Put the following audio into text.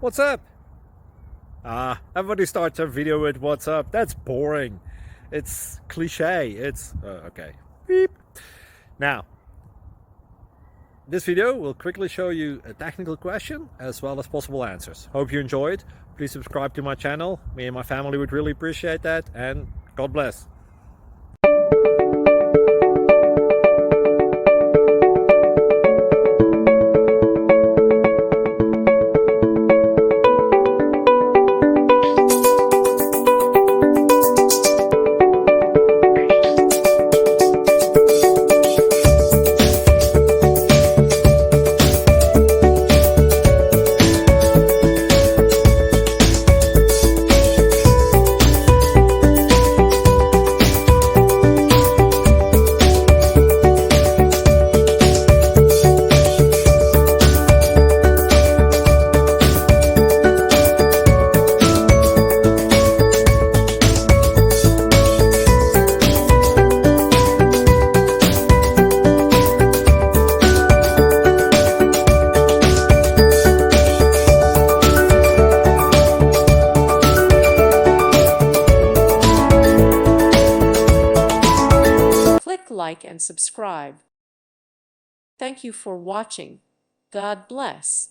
What's up? Everybody starts their video with what's up. That's boring. It's cliche. It's okay. Beep. Now, this video will quickly show you a technical question as well as possible answers. Hope you enjoyed. Please subscribe to my channel. Me and my family would really appreciate that, and God bless. Like and subscribe. Thank you for watching. God bless.